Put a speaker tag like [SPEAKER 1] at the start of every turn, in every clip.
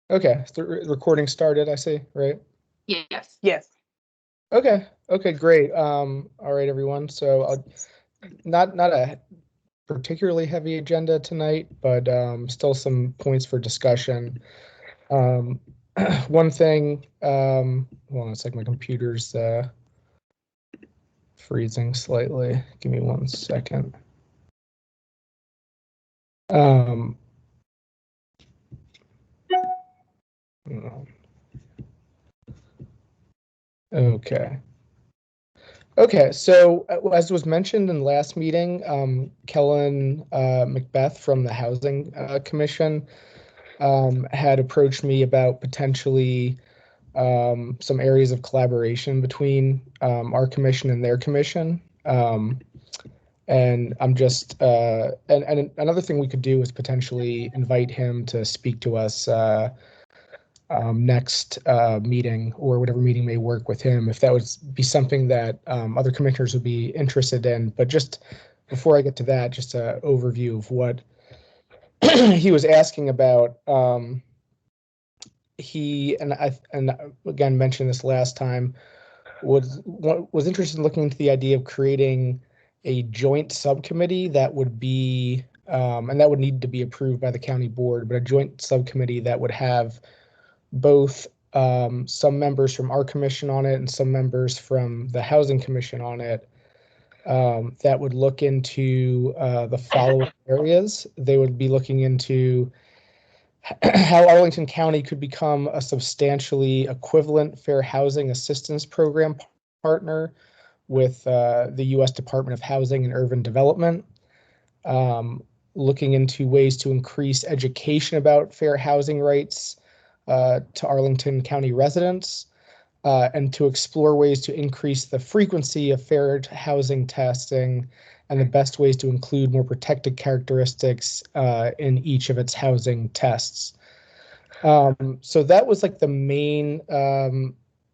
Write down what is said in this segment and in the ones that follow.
[SPEAKER 1] Okay, so the recording started, I see, right?
[SPEAKER 2] Yes.
[SPEAKER 3] Yes.
[SPEAKER 1] Okay, great. All right, everyone. So not a particularly heavy agenda tonight, but still some points for discussion. One thing, hold on a second, my computer's freezing slightly. Give me 1 second. Okay, so as was mentioned in the last meeting, Kellen Macbeth from the Housing Commission had approached me about potentially some areas of collaboration between our commission and their commission. And I'm just, and another thing we could do is potentially invite him to speak to us next meeting, or whatever meeting may work with him, if that would be something that other commissioners would be interested in. But just before I get to that, just an overview of what he was asking about. He and again mentioned this last time, was interested in looking into the idea of creating a joint subcommittee that would be and that would need to be approved by the county board, but a joint subcommittee that would have both some members from our commission on it and some members from the Housing Commission on it, that would look into the following areas. They would be looking into how Arlington County could become a substantially equivalent fair housing assistance program partner with the U.S. Department of Housing and Urban Development, looking into ways to increase education about fair housing rights to Arlington County residents, and to explore ways to increase the frequency of fair housing testing and the best ways to include more protected characteristics in each of its housing tests. So that was like the main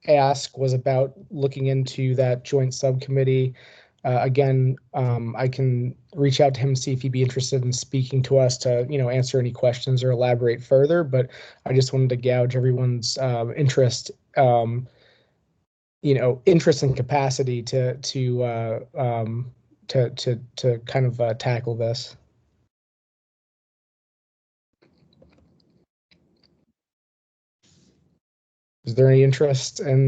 [SPEAKER 1] ask, was about looking into that joint subcommittee. Again, I can reach out to him and see if he'd be interested in speaking to us to, answer any questions or elaborate further. But I just wanted to gauge everyone's interest, interest and capacity to kind of tackle this. Is there any interest in?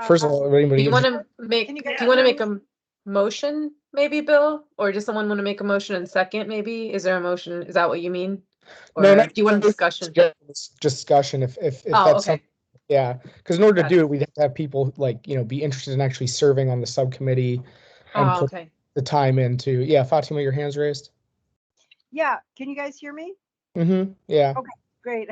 [SPEAKER 1] First of all, anybody?
[SPEAKER 2] Do you want to make a motion, maybe, Bill, or does someone want to make a motion and second? Maybe, is there a motion? Is that what you mean? Or
[SPEAKER 1] no,
[SPEAKER 2] do you want a discussion?
[SPEAKER 1] Discussion. If that's okay. Yeah, because in order to do it, we'd have to have people be interested in actually serving on the subcommittee and put the time into. Yeah, Fatima, your hand's raised.
[SPEAKER 3] Yeah, can you guys hear me?
[SPEAKER 1] Mm-hmm. Yeah.
[SPEAKER 3] Okay, great.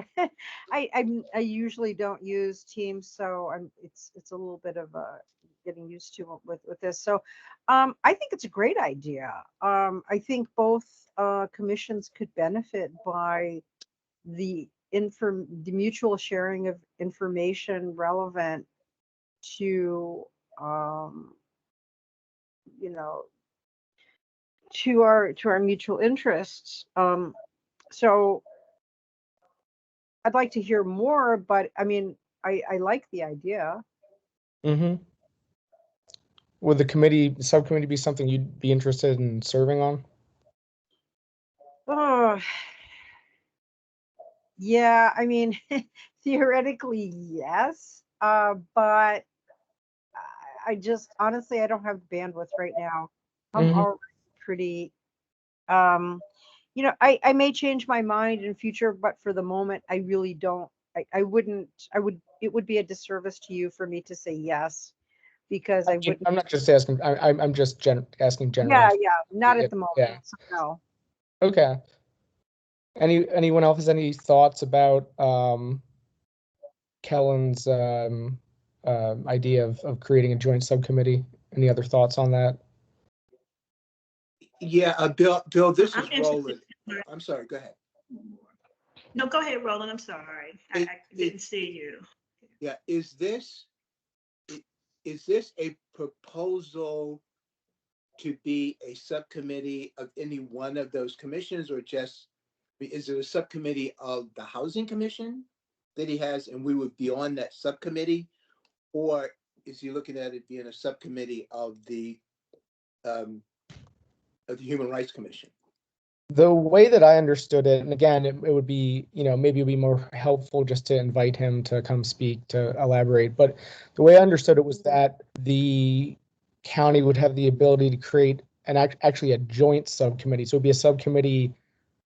[SPEAKER 3] I usually don't use Teams, so it's a little bit of a getting used to with this. So I think it's a great idea. I think both commissions could benefit by the mutual sharing of information relevant to to our mutual interests. So I'd like to hear more, but I mean, I like the idea.
[SPEAKER 1] Mm-hmm. Would the subcommittee be something you'd be interested in serving on?
[SPEAKER 3] Oh, yeah, I mean, theoretically, yes. But I just, honestly, I don't have bandwidth right now. I'm already pretty, I may change my mind in future, but for the moment, I really don't, it would be a disservice to you for me to say yes, because I wouldn't.
[SPEAKER 1] I'm not just asking, I'm just asking generally.
[SPEAKER 3] Yeah, not at the moment. Yeah. So no.
[SPEAKER 1] Okay. Anyone else has any thoughts about Kellen's idea of creating a joint subcommittee? Any other thoughts on that?
[SPEAKER 4] Yeah, Bill, this is Roland. I'm sorry, go ahead.
[SPEAKER 5] No, go ahead, Roland. I'm sorry. I didn't see you.
[SPEAKER 4] Yeah, is this a proposal to be a subcommittee of any one of those commissions, or just, is it a subcommittee of the Housing Commission that he has, and we would be on that subcommittee? Or is he looking at it being a subcommittee of the Human Rights Commission?
[SPEAKER 1] The way that I understood it, and again, it would be, maybe it'd be more helpful just to invite him to come speak to elaborate. But the way I understood it was that the county would have the ability to create actually a joint subcommittee. So it'd be a subcommittee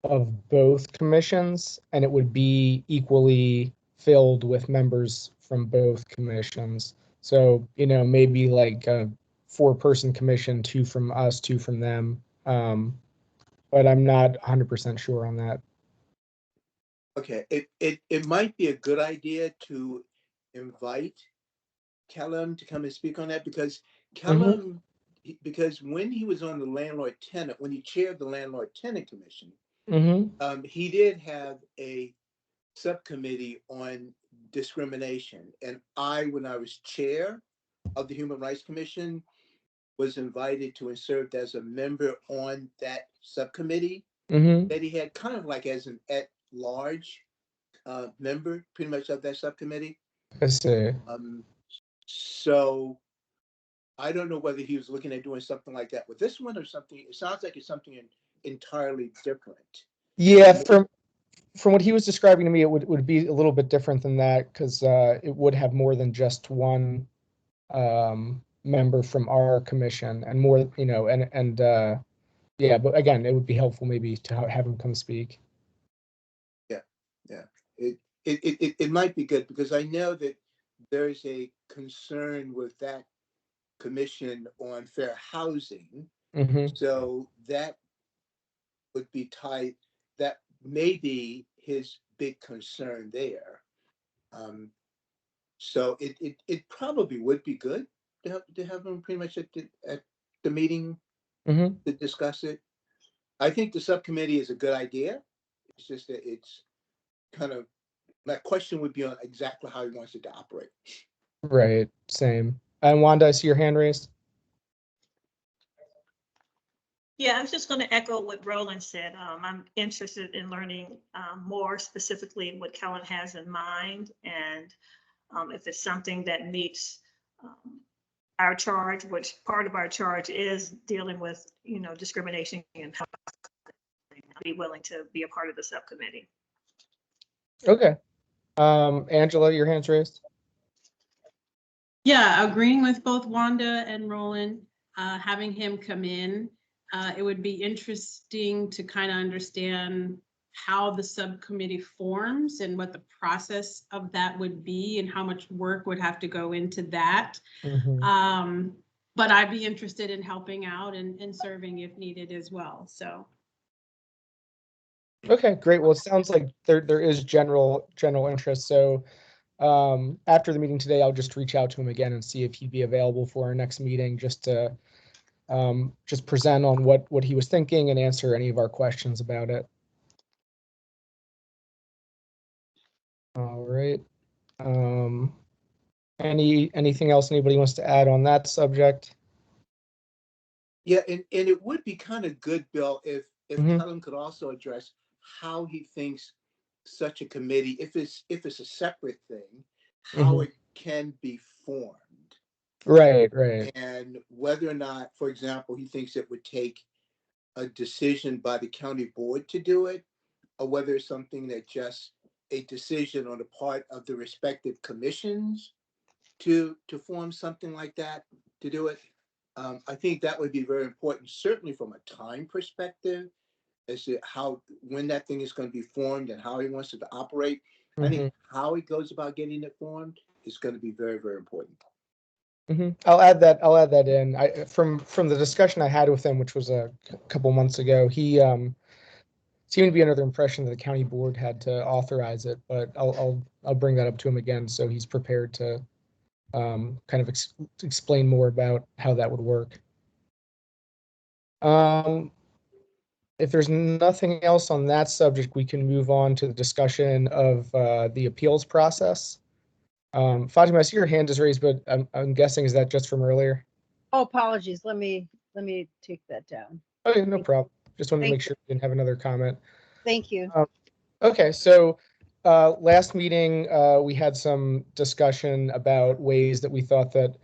[SPEAKER 1] of both commissions, and it would be equally filled with members from both commissions. So, maybe like a 4-person commission, 2 from us, 2 from them. But I'm not 100% sure on that.
[SPEAKER 4] Okay, it might be a good idea to invite Kellum to come and speak on that, because Kellum, because when he was on the landlord-tenant, when he chaired the landlord-tenant commission, he did have a subcommittee on discrimination. And when I was chair of the Human Rights Commission, was invited to and served as a member on that subcommittee that he had, kind of like as an at-large member, pretty much, of that subcommittee.
[SPEAKER 1] I see.
[SPEAKER 4] So I don't know whether he was looking at doing something like that with this one or something. It sounds like it's something entirely different.
[SPEAKER 1] Yeah, from what he was describing to me, it would be a little bit different than that, because it would have more than just one member from our commission, and more, yeah, but again, it would be helpful maybe to have him come speak.
[SPEAKER 4] Yeah. It might be good, because I know that there's a concern with that commission on fair housing. So that would be tied. That may be his big concern there. So it probably would be good to have him pretty much at the meeting to discuss it. I think the subcommittee is a good idea. It's just that it's kind of, my question would be on exactly how he wants it to operate.
[SPEAKER 1] Right, same. And Wanda, I see your hand raised.
[SPEAKER 5] Yeah, I was just going to echo what Roland said. I'm interested in learning more specifically what Kellen has in mind, and if it's something that meets our charge, which part of our charge is dealing with, discrimination, and how I'd be willing to be a part of the subcommittee.
[SPEAKER 1] Okay. Angela, your hand's raised.
[SPEAKER 6] Yeah, agreeing with both Wanda and Roland, having him come in. It would be interesting to kind of understand how the subcommittee forms and what the process of that would be, and how much work would have to go into that. But I'd be interested in helping out and serving if needed as well. So.
[SPEAKER 1] Okay, great. Well, it sounds like there is general interest. So after the meeting today, I'll just reach out to him again and see if he'd be available for our next meeting, just to just present on what he was thinking and answer any of our questions about it. All right. Anything else anybody wants to add on that subject?
[SPEAKER 4] Yeah, and it would be kind of good, Bill, if Kellen could also address how he thinks such a committee, if it's a separate thing, how it can be formed.
[SPEAKER 1] Right.
[SPEAKER 4] And whether or not, for example, he thinks it would take a decision by the county board to do it, or whether it's something that just a decision on the part of the respective commissions to form something like that, to do it. I think that would be very important, certainly from a time perspective, as to when that thing is going to be formed and how he wants it to operate. I think how he goes about getting it formed is going to be very, very important.
[SPEAKER 1] I'll add that in. From the discussion I had with him, which was a couple months ago, he seemed to be under the impression that the county board had to authorize it, but I'll bring that up to him again, so he's prepared to kind of explain more about how that would work. If there's nothing else on that subject, we can move on to the discussion of the appeals process. Fatima, I see your hand is raised, but I'm guessing, is that just from earlier?
[SPEAKER 3] Oh, apologies. Let me let me take that down.
[SPEAKER 1] Okay, no problem. Just wanted to
[SPEAKER 3] Thank
[SPEAKER 1] make sure we didn't have another comment.
[SPEAKER 3] Thank you.
[SPEAKER 1] Okay, so last meeting, we had some discussion about ways that we thought that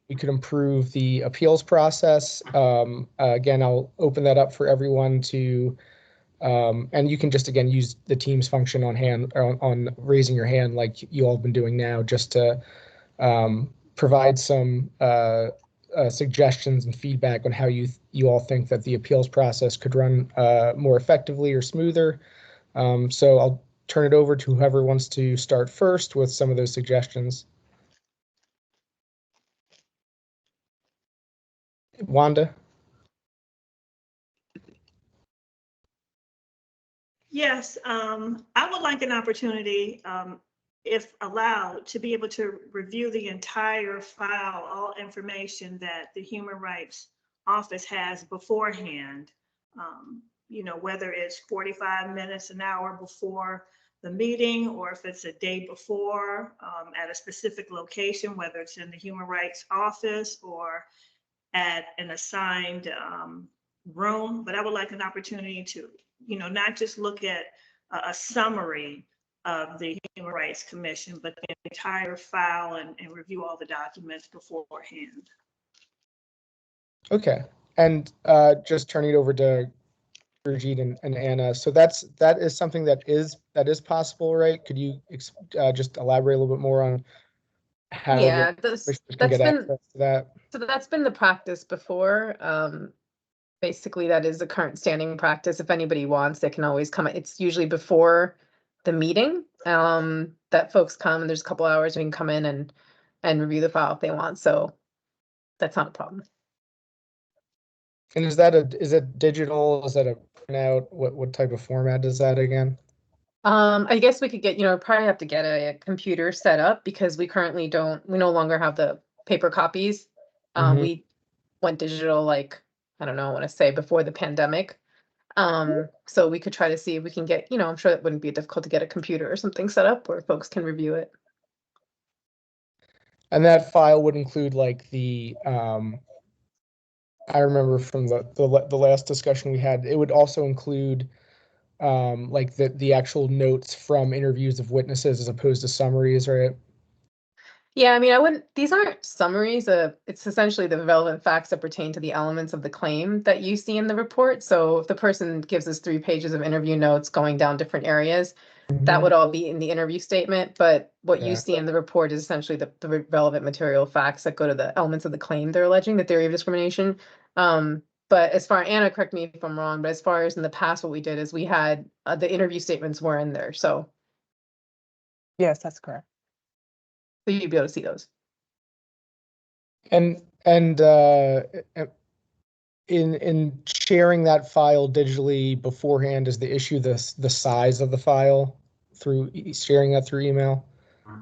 [SPEAKER 1] we could improve the appeals process. Again, I'll open that up for everyone to, and you can just, again, use the Teams function on hand, or on raising your hand like you all have been doing now, just to provide some suggestions and feedback on how you all think that the appeals process could run more effectively or smoother. So I'll turn it over to whoever wants to start first with some of those suggestions. Wanda?
[SPEAKER 5] Yes, I would like an opportunity, if allowed, to be able to review the entire file, all information that the Human Rights Office has beforehand. You know, whether it's 45 minutes, an hour before the meeting, or if it's a day before at a specific location, whether it's in the Human Rights Office or at an assigned room. But I would like an opportunity to, you know, not just look at a summary of the Human Rights Commission, but the entire file and review all the documents beforehand.
[SPEAKER 1] Okay. And just turning it over to Brigitte and Anna. So that is something that is possible, right? Could you just elaborate a little bit more on how
[SPEAKER 2] Yeah,
[SPEAKER 1] listeners can
[SPEAKER 2] that's
[SPEAKER 1] get
[SPEAKER 2] been,
[SPEAKER 1] access to that?
[SPEAKER 2] so that's been the practice before. Basically, that is the current standing practice. If anybody wants, they can always come. It's usually before the meeting that folks come, and there's a couple hours we can come in and review the file if they want. So that's not a problem.
[SPEAKER 1] And is it digital? Is that a printout? What type of format is that again?
[SPEAKER 2] I guess we could get, probably have to get a computer set up because we no longer have the paper copies.
[SPEAKER 1] Mhm.
[SPEAKER 2] We went digital, like, I don't know, I want to say before the pandemic. So we could try to see if we can get, I'm sure it wouldn't be difficult to get a computer or something set up where folks can review it.
[SPEAKER 1] And that file would include like I remember from the last discussion we had, it would also include like the actual notes from interviews of witnesses as opposed to summaries, right?
[SPEAKER 2] Yeah, I mean, these aren't summaries. It's essentially the relevant facts that pertain to the elements of the claim that you see in the report. So if the person gives us 3 pages of interview notes going down different areas, that would all be in the interview statement. But what you
[SPEAKER 1] Yeah.
[SPEAKER 2] see in the report is essentially the relevant material facts that go to the elements of the claim they're alleging, the theory of discrimination. But as far, Anna, correct me if I'm wrong, but as far as in the past, what we did is we had the interview statements were in there. So
[SPEAKER 7] Yes, that's correct.
[SPEAKER 2] you'd be able to see those.
[SPEAKER 1] And in sharing that file digitally beforehand, is the issue the size of the file through sharing that through email?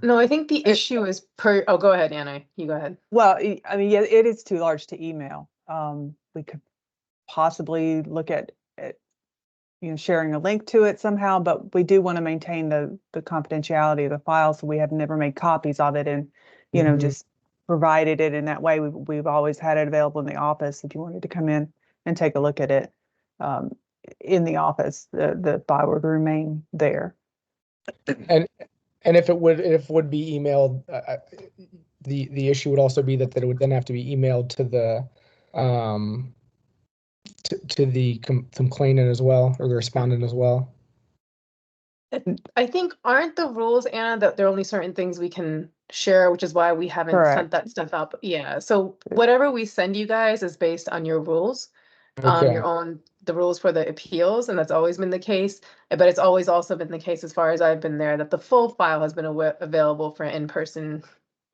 [SPEAKER 2] No, I think the issue is oh, go ahead, Anna. You go ahead.
[SPEAKER 7] Well, I mean, yeah, it is too large to email. We could possibly look at sharing a link to it somehow, but we do want to maintain the confidentiality of the file, so we have never made copies of it and just provided it in that way. We've always had it available in the office if you wanted to come in and take a look at it in the office. The file would remain there.
[SPEAKER 1] And if it would be emailed, the issue would also be that it would then have to be emailed to the to the complainant as well, or the respondent as well.
[SPEAKER 2] I think, aren't the rules, Anna, that there are only certain things we can share, which is why we haven't sent
[SPEAKER 7] Correct.
[SPEAKER 2] that stuff up. Yeah, so whatever we send you guys is based on your rules,
[SPEAKER 1] Okay.
[SPEAKER 2] the rules for the appeals, and that's always been the case. But it's always also been the case, as far as I've been there, that the full file has been available for in-person,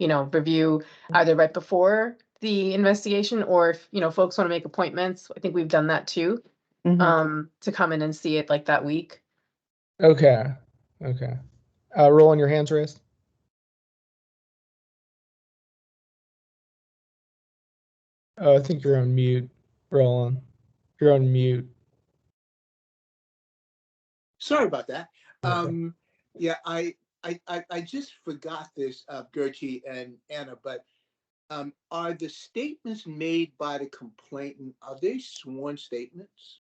[SPEAKER 2] review, either right before the investigation, or if, folks want to make appointments. I think we've done that too, to come in and see it like that week.
[SPEAKER 1] Okay. Roland, your hands raised. Oh, I think you're on mute, Roland. You're on mute.
[SPEAKER 4] Sorry about that.
[SPEAKER 1] Okay.
[SPEAKER 4] Yeah, I just forgot this, Gertie and Anna, but Are the statements made by the complainant, are they sworn statements?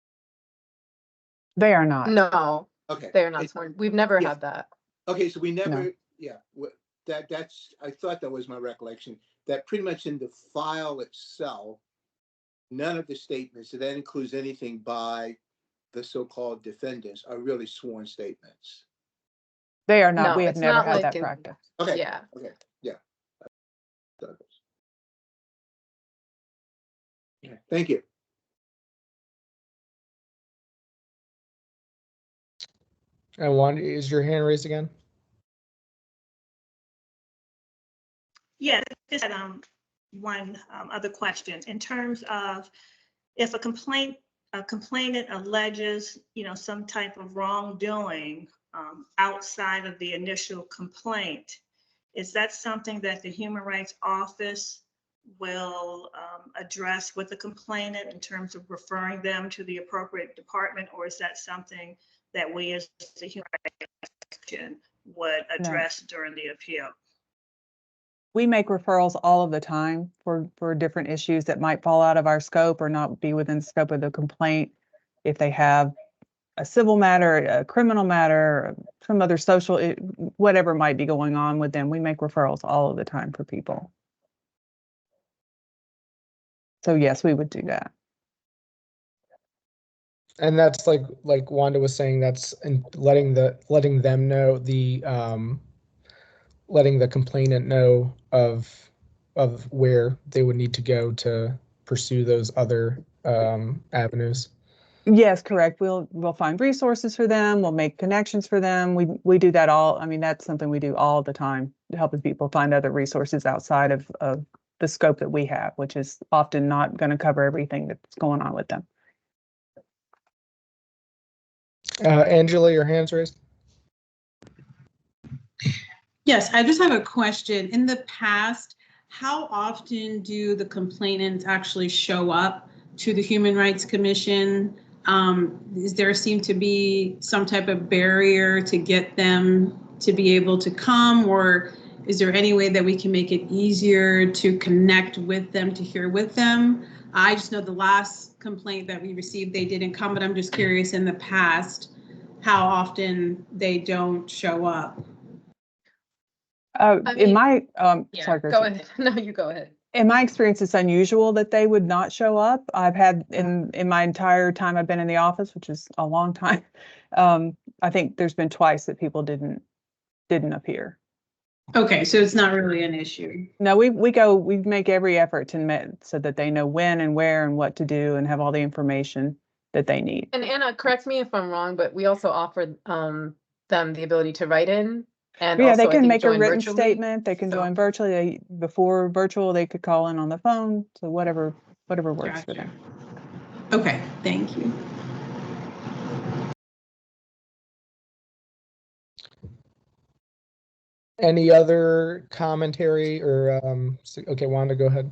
[SPEAKER 7] They are not.
[SPEAKER 2] No,
[SPEAKER 4] Okay.
[SPEAKER 2] they're not sworn. We've never
[SPEAKER 4] Yeah.
[SPEAKER 2] had that.
[SPEAKER 4] Okay, so we never,
[SPEAKER 7] No.
[SPEAKER 4] yeah, that's, I thought that was my recollection, that pretty much in the file itself, none of the statements, so that includes anything by the so-called defendants, are really sworn statements.
[SPEAKER 7] They are not.
[SPEAKER 2] No,
[SPEAKER 7] We have
[SPEAKER 2] it's
[SPEAKER 7] never
[SPEAKER 2] not
[SPEAKER 7] had
[SPEAKER 2] like
[SPEAKER 7] that
[SPEAKER 2] in-
[SPEAKER 7] practice.
[SPEAKER 4] Okay.
[SPEAKER 2] Yeah.
[SPEAKER 4] Okay, yeah. Yeah, thank you.
[SPEAKER 1] And Wanda, is your hand raised again?
[SPEAKER 5] Yeah, just one other question. In terms of if a complainant alleges, some type of wrongdoing outside of the initial complaint, is that something that the Human Rights Office will address with the complainant in terms of referring them to the appropriate department, or is that something that we as the Human Rights Commission would address during the appeal?
[SPEAKER 7] We make referrals all of the time for different issues that might fall out of our scope or not be within the scope of the complaint. If they have a civil matter, a criminal matter, some other social, whatever might be going on with them, we make referrals all of the time for people. So yes, we would do that.
[SPEAKER 1] And that's like Wanda was saying, that's in letting them know, letting the complainant know of where they would need to go to pursue those other avenues.
[SPEAKER 7] Yes, correct. We'll find resources for them. We'll make connections for them. We do that all. I mean, that's something we do all the time to help people find other resources outside of the scope that we have, which is often not going to cover everything that's going on with them.
[SPEAKER 1] Angela, your hand's raised.
[SPEAKER 6] Yes, I just have a question. In the past, how often do the complainants actually show up to the Human Rights Commission? Is there seem to be some type of barrier to get them to be able to come, or is there any way that we can make it easier to connect with them, to hear with them? I just know the last complaint that we received, they didn't come, but I'm just curious in the past, how often they don't show up.
[SPEAKER 7] In my,
[SPEAKER 2] Yeah,
[SPEAKER 7] sorry,
[SPEAKER 2] go ahead. No, you go ahead.
[SPEAKER 7] in my experience, it's unusual that they would not show up. I've had in my entire time I've been in the office, which is a long time. I think there's been twice that people didn't appear.
[SPEAKER 6] Okay, so it's not really an issue.
[SPEAKER 7] No, we make every effort to so that they know when and where and what to do and have all the information that they need.
[SPEAKER 2] And Anna, correct me if I'm wrong, but we also offered them the ability to write in. And
[SPEAKER 7] Yeah,
[SPEAKER 2] also,
[SPEAKER 7] they
[SPEAKER 2] I
[SPEAKER 7] can
[SPEAKER 2] think,
[SPEAKER 7] make a
[SPEAKER 2] join
[SPEAKER 7] written
[SPEAKER 2] virtually.
[SPEAKER 7] statement. They can
[SPEAKER 2] So-
[SPEAKER 7] join virtually. Before virtual, they could call in on the phone. So whatever works for
[SPEAKER 6] Gotcha.
[SPEAKER 7] them.
[SPEAKER 6] Okay, thank you.
[SPEAKER 1] Any other commentary or okay, Wanda, go ahead.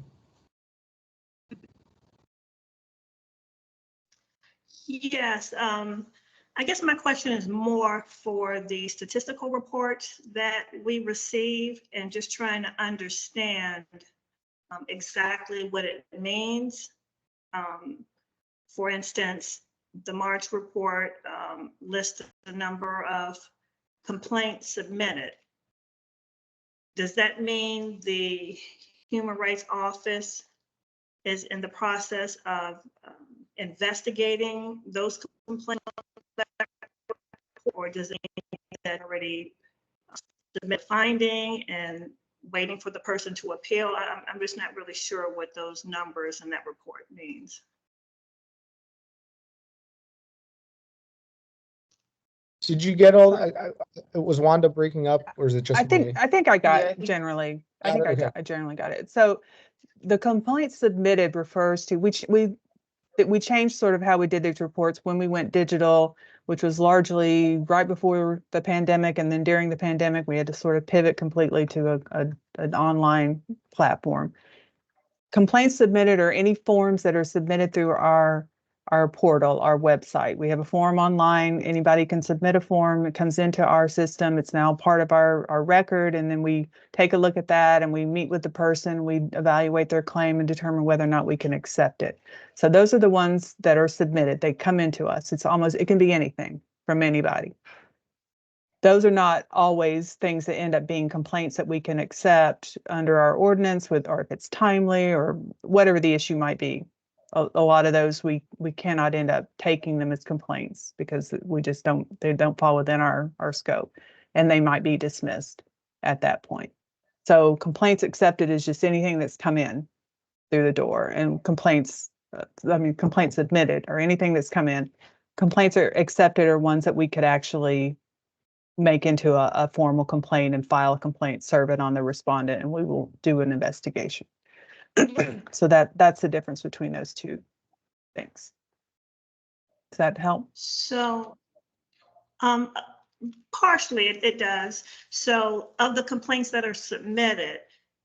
[SPEAKER 5] Yes, I guess my question is more for the statistical reports that we receive and just trying to understand exactly what it means. For instance, the March report lists the number of complaints submitted. Does that mean the Human Rights Office is in the process of investigating those complaints, or does it mean that already submit finding and waiting for the person to appeal? I'm just not really sure what those numbers in that report means.
[SPEAKER 1] Did you get all? Was Wanda breaking up, or is it just me?
[SPEAKER 7] I think I got
[SPEAKER 2] Yeah, I think-
[SPEAKER 7] generally.
[SPEAKER 1] Got it? Okay.
[SPEAKER 7] I generally got it. So the complaint submitted refers to which we changed sort of how we did these reports when we went digital, which was largely right before the pandemic, and then during the pandemic we had to sort of pivot completely to an online platform. Complaints submitted or any forms that are submitted through our our portal, our website. We have a form online. Anybody can submit a form. It comes into our system. It's now part of our record. And then we take a look at that and we meet with the person. We evaluate their claim and determine whether or not we can accept it. So those are the ones that are submitted. They come into us. It can be anything from anybody. Those are not always things that end up being complaints that we can accept under our ordinance or if it's timely or whatever the issue might be. A lot of those we cannot end up taking them as complaints because they don't fall within our scope, and they might be dismissed at that point. So complaints accepted is just anything that's come in through the door, and complaints admitted or anything that's come in. Complaints are accepted are ones that we could actually make into a formal complaint and file a complaint, serve it on the respondent, and we will do an investigation. So that's the difference between those two things. Does that help?
[SPEAKER 5] So, partially it does. So of the complaints that are submitted,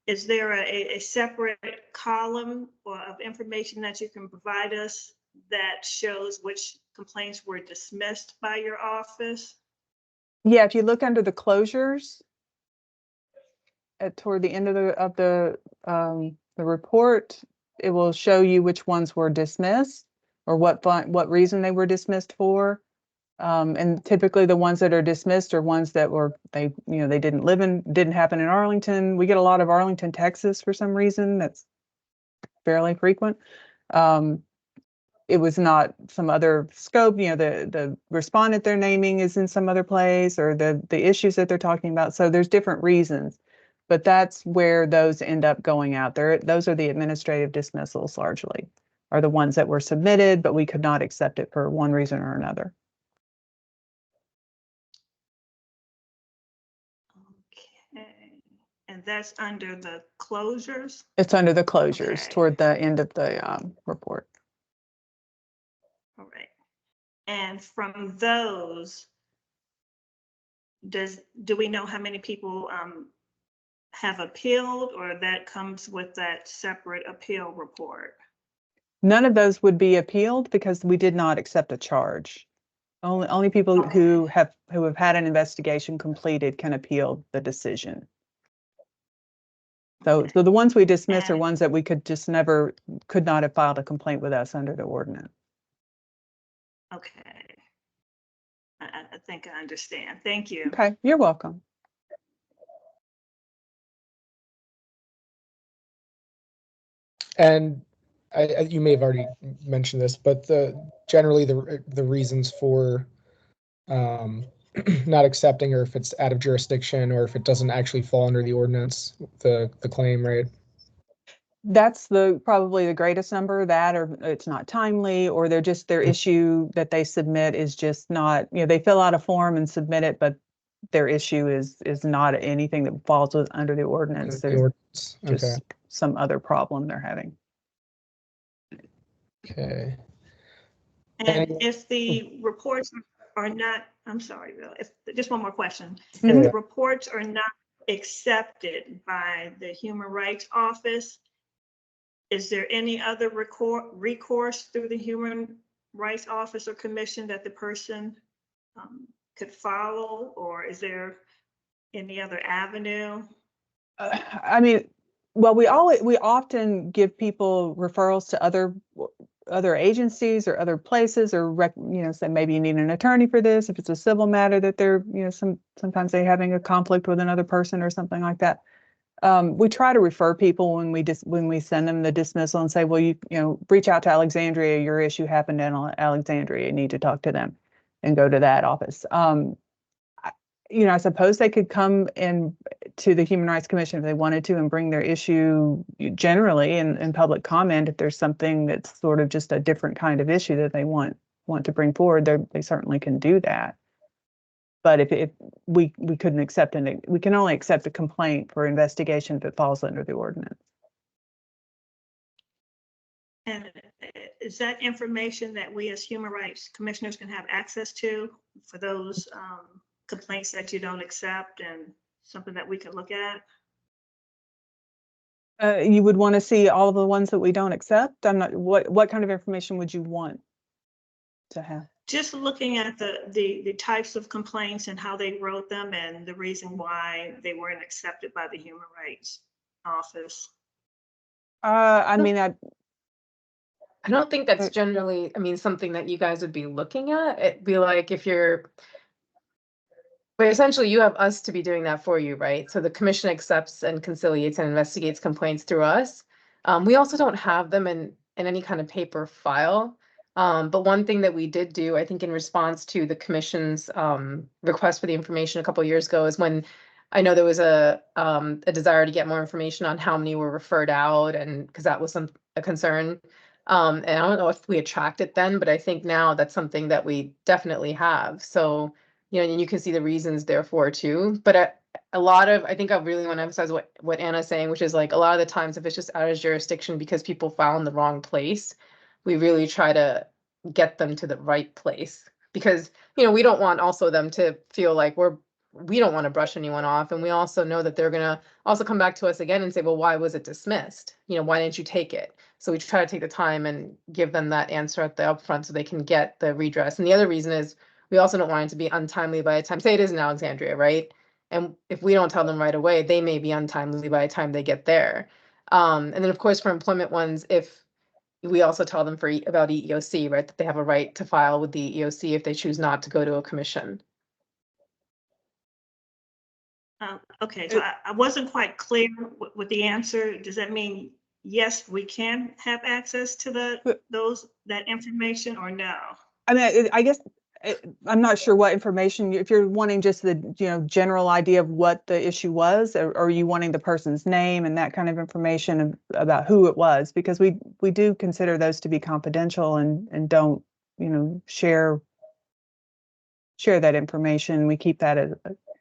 [SPEAKER 5] is there a separate column of information that you can provide us that shows which complaints were dismissed by your office?
[SPEAKER 7] Yeah, if you look under the closures toward the end of the report, it will show you which ones were dismissed or what reason they were dismissed for. And typically the ones that are dismissed are ones that they didn't happen in Arlington. We get a lot of Arlington, Texas for some reason. That's fairly frequent. It was not some other scope, the respondent they're naming is in some other place, or the issues that they're talking about. So there's different reasons, but that's where those end up going out there. Those are the administrative dismissals largely, are the ones that were submitted, but we could not accept it for one reason or another.
[SPEAKER 5] Okay, and that's under the closures?
[SPEAKER 7] It's under the closures
[SPEAKER 5] Okay.
[SPEAKER 7] toward the end of the report.
[SPEAKER 5] All right. And from those, do we know how many people have appealed, or that comes with that separate appeal report?
[SPEAKER 7] None of those would be appealed because we did not accept a charge. Only people who have had an investigation completed can appeal the decision. So the ones we dismiss are ones that we could not have filed a complaint with us under the ordinance.
[SPEAKER 5] Okay. I think I understand. Thank you.
[SPEAKER 7] Okay, you're welcome.
[SPEAKER 1] And you may have already mentioned this, but generally the reasons for not accepting, or if it's out of jurisdiction, or if it doesn't actually fall under the ordinance, the claim, right?
[SPEAKER 7] That's probably the greatest number, that, or it's not timely, or their issue that they submit is just not, they fill out a form and submit it, but their issue is not anything that falls under the ordinance. There's just some other problem they're having.
[SPEAKER 1] Okay.
[SPEAKER 5] And if the reports are not, I'm sorry, Bill, just one more question.
[SPEAKER 7] Mm-hmm.
[SPEAKER 5] If the reports are not accepted by the Human Rights Office, is there any other recourse through the Human Rights Office or Commission that the person could follow, or is there any other avenue?
[SPEAKER 7] I mean, well, we often give people referrals to other agencies or other places, or say maybe you need an attorney for this if it's a civil matter that they're sometimes they're having a conflict with another person or something like that. We try to refer people when we send them the dismissal and say, well, you reach out to Alexandria. Your issue happened in Alexandria. You need to talk to them, and go to that office. I suppose they could come in to the Human Rights Commission if they wanted to and bring their issue generally in public comment. If there's something that's sort of just a different kind of issue that they want to bring forward, they certainly can do that. But if we couldn't accept we can only accept a complaint for investigation if it falls under the ordinance.
[SPEAKER 5] And is that information that we as human rights commissioners can have access to for those complaints that you don't accept, and something that we can look at?
[SPEAKER 7] You would want to see all of the ones that we don't accept? I'm not. What kind of information would you want? to have.
[SPEAKER 5] Just looking at the types of complaints and how they wrote them and the reason why they weren't accepted by the Human Rights Office.
[SPEAKER 7] I mean,
[SPEAKER 2] I don't think that's generally, I mean, something that you guys would be looking at. It'd be like if you're, but essentially you have us to be doing that for you, right? So the commission accepts and conciliates and investigates complaints through us. We also don't have them in any kind of paper file. But one thing that we did do, I think in response to the commission's request for the information a couple of years ago, is when I know there was a desire to get more information on how many were referred out, and because that was a concern. And I don't know if we attracted then, but I think now that's something that we definitely have. So, you know, and you can see the reasons therefore too. But a lot of, I think I really want to emphasize what Anna's saying, which is like a lot of the times if it's just out of jurisdiction because people file in the wrong place, we really try to get them to the right place, because, you know, we don't want also them to feel like we don't want to brush anyone off. And we also know that they're going to also come back to us again and say, well, why was it dismissed? You know, why didn't you take it? So we try to take the time and give them that answer at the upfront so they can get the redress. And the other reason is we also don't want it to be untimely by the time, say it is in Alexandria, right? And if we don't tell them right away, they may be untimely by the time they get there. And then of course for employment ones, if we also tell them about EEOC, right, that they have a right to file with the EEOC if they choose not to go to a commission.
[SPEAKER 5] Okay, so I wasn't quite clear with the answer. Does that mean yes, we can have access to that information, or no?
[SPEAKER 7] I mean, I guess I'm not sure what information, if you're wanting just the, you know, general idea of what the issue was, or are you wanting the person's name and that kind of information about who it was? Because we do consider those to be confidential and don't, you know, share that information. We keep that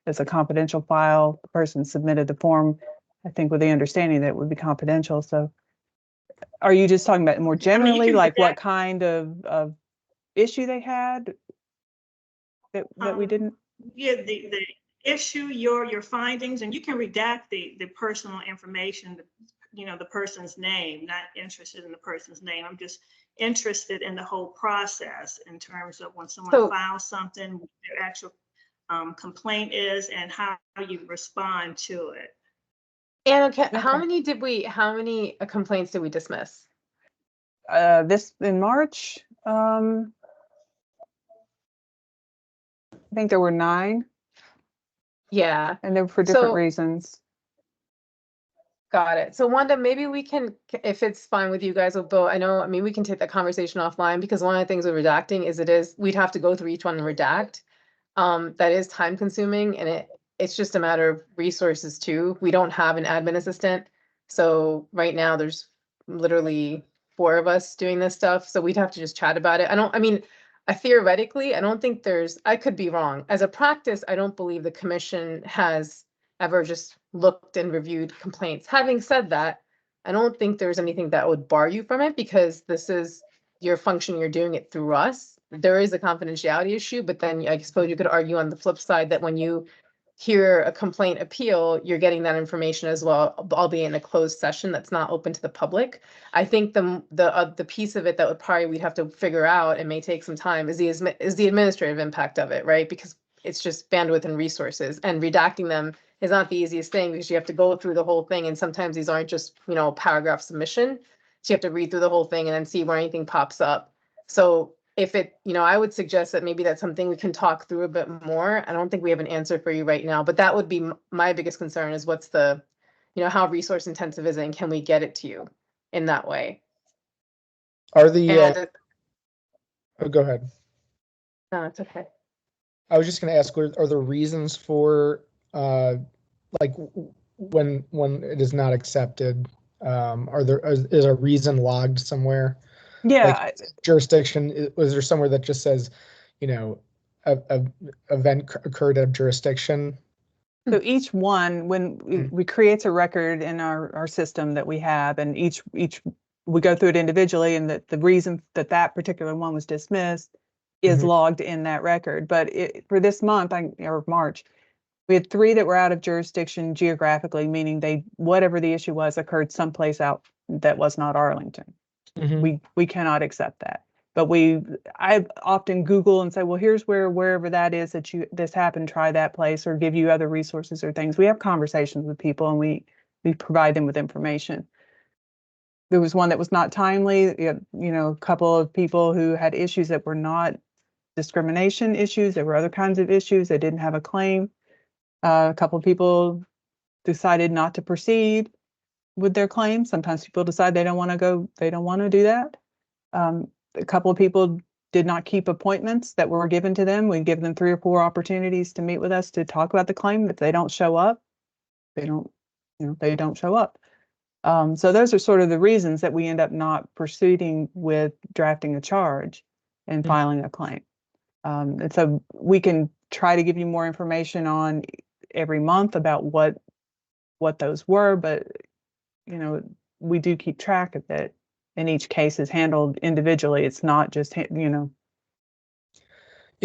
[SPEAKER 7] as a confidential file. The person submitted the form, I think, with the understanding that it would be confidential. So are you just talking about more generally, like what kind of issue they had that we didn't?
[SPEAKER 5] Yeah, the issue, your findings, and you can redact the personal information, you know, the person's name. Not interested in the person's name. I'm just interested in the whole process in terms of when someone files something, what their actual complaint is, and how you respond to it.
[SPEAKER 2] And okay, how many complaints did we dismiss?
[SPEAKER 7] This in March, I think there were 9.
[SPEAKER 2] Yeah.
[SPEAKER 7] And they were for different reasons.
[SPEAKER 2] Got it. So Wanda, maybe we can, if it's fine with you guys with both, I know, I mean, we can take that conversation offline, because one of the things with redacting is we'd have to go through each one and redact. That is time consuming, and it's just a matter of resources too. We don't have an admin assistant. So right now there's literally 4 of us doing this stuff. So we'd have to just chat about it. Theoretically, I don't think I could be wrong. As a practice, I don't believe the commission has ever just looked and reviewed complaints. Having said that, I don't think there's anything that would bar you from it, because this is your function, you're doing it through us. There is a confidentiality issue, but then I suppose you could argue on the flip side that when you hear a complaint appeal, you're getting that information as well, albeit in a closed session that's not open to the public. I think the piece of it that we'd have to figure out, and may take some time, is the administrative impact of it, right? Because it's just bandwidth and resources, and redacting them is not the easiest thing, because you have to go through the whole thing, and sometimes these aren't just, you know, paragraph submission. So you have to read through the whole thing and then see where anything pops up. So if I would suggest that maybe that's something we can talk through a bit more. I don't think we have an answer for you right now, but that would be my biggest concern, is what's the, how resource intensive is it, and can we get it to you in that way?
[SPEAKER 1] Are the, oh, go ahead.
[SPEAKER 2] No, it's okay.
[SPEAKER 1] I was just going to ask, are there reasons for, like when it is not accepted, is a reason logged somewhere?
[SPEAKER 7] Yeah.
[SPEAKER 1] Like jurisdiction, was there somewhere that just says, a event occurred at jurisdiction?
[SPEAKER 7] So each one, when we creates a record in our system that we have, and each we go through it individually, and the reason that particular one was dismissed is logged in that record. But for this month, or March, we had 3 that were out of jurisdiction geographically, meaning whatever the issue was occurred someplace out that was not Arlington. We cannot accept that. But I often Google and say, well, here's wherever that is that this happened, try that place, or give you other resources or things. We have conversations with people and we provide them with information. There was one that was not timely, a couple of people who had issues that were not discrimination issues. There were other kinds of issues. They didn't have a claim. A couple of people decided not to proceed with their claim. Sometimes people decide they don't want to do that. A couple of people did not keep appointments that were given to them. We give them 3 or 4 opportunities to meet with us to talk about the claim. If they don't show up, they don't show up. So those are sort of the reasons that we end up not proceeding with drafting a charge and filing a claim. And so we can try to give you more information on every month about what those were, but we do keep track of it. And each case is handled individually. It's not just,
[SPEAKER 1] Yeah,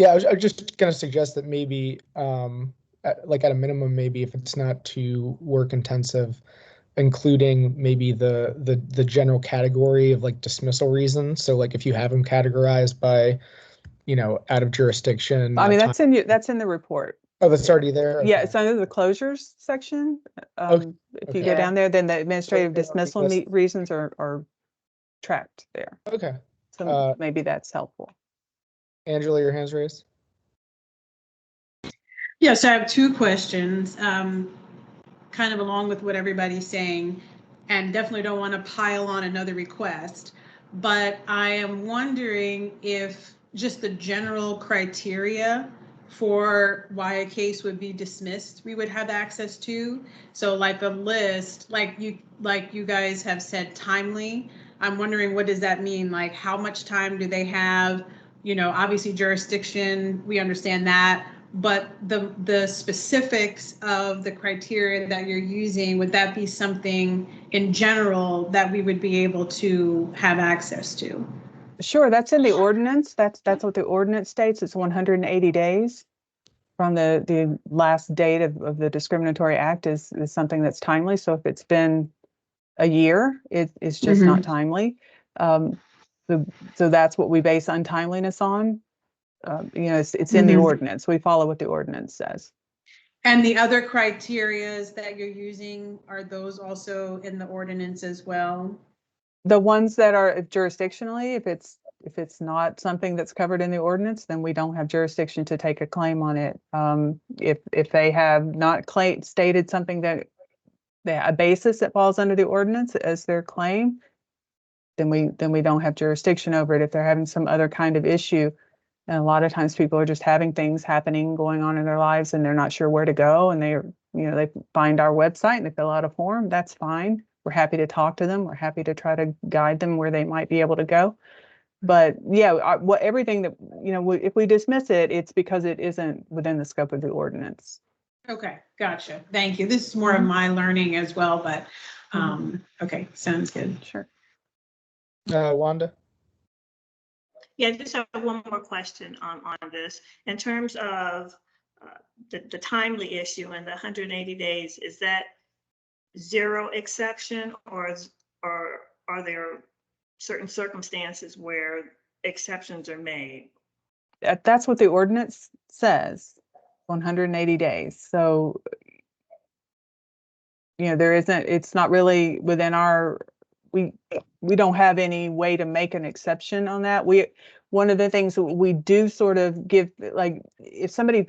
[SPEAKER 1] I was just going to suggest that maybe, at a minimum, maybe if it's not too work intensive, including maybe the general category of like dismissal reasons. So like if you have them categorized by, out of jurisdiction.
[SPEAKER 7] I mean, that's in the report.
[SPEAKER 1] Oh, that's already there?
[SPEAKER 7] Yeah,
[SPEAKER 1] Okay.
[SPEAKER 7] it's under the closures section.
[SPEAKER 1] Okay.
[SPEAKER 7] If you go down there, then the administrative dismissal reasons are tracked there.
[SPEAKER 1] Okay.
[SPEAKER 7] So maybe that's helpful.
[SPEAKER 1] Angela, your hand's raised.
[SPEAKER 6] Yes, I have 2 questions, kind of along with what everybody's saying, and definitely don't want to pile on another request. But I am wondering if just the general criteria for why a case would be dismissed, we would have access to. So like a list, like you guys have said, timely. I'm wondering, what does that mean? Like, how much time do they have? Obviously jurisdiction, we understand that, but the specifics of the criteria that you're using, would that be something in general that we would be able to have access to?
[SPEAKER 7] Sure, that's in the ordinance. That's what the ordinance states. It's 180 days from the last date of the discriminatory act is something that's timely. So if it's been a year, it's just not timely. So that's what we base untimeliness on. It's in the ordinance. We follow what the ordinance says.
[SPEAKER 6] And the other criterias that you're using, are those also in the ordinance as well?
[SPEAKER 7] The ones that are jurisdictionally, if it's not something that's covered in the ordinance, then we don't have jurisdiction to take a claim on it. If they have not stated something that a basis that falls under the ordinance as their claim, then we don't have jurisdiction over it. If they're having some other kind of issue, and a lot of times people are just having things going on in their lives and they're not sure where to go, and they find our website and they fill out a form, that's fine. We're happy to talk to them. We're happy to try to guide them where they might be able to go. But yeah, everything that, if we dismiss it, it's because it isn't within the scope of the ordinance.
[SPEAKER 6] Okay, gotcha. Thank you. This is more of my learning as well, but okay, sounds good.
[SPEAKER 7] Sure.
[SPEAKER 1] Wanda?
[SPEAKER 5] Yeah, I just have one more question on this. In terms of the timely issue and the 180 days, is that 0 exception, or are there certain circumstances where exceptions are made?
[SPEAKER 7] That's what the ordinance says, 180 days. So, it's not really within we don't have any way to make an exception on that. One of the things that we do sort of give, like if somebody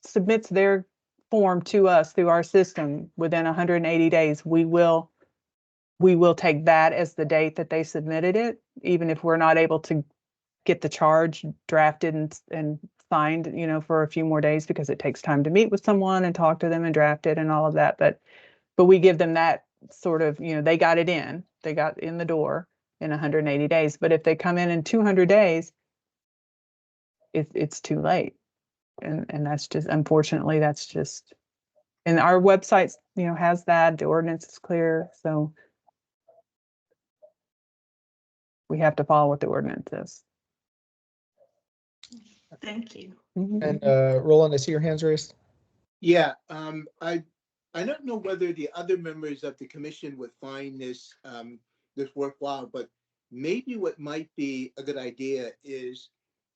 [SPEAKER 7] submits their form to us through our system within 180 days, we will take that as the date that they submitted it, even if we're not able to get the charge drafted and signed, for a few more days, because it takes time to meet with someone and talk to them and draft it and all of that. But we give them that sort of, they got in the door in 180 days. But if they come in 200 days, it's too late. And that's just, unfortunately, that's just, and our website, has that, the ordinance is clear. So we have to follow what the ordinance is.
[SPEAKER 5] Thank you.
[SPEAKER 1] And Roland, I see your hands raised.
[SPEAKER 4] Yeah, I don't know whether the other members of the commission would find this this worthwhile, but maybe what might be a good idea is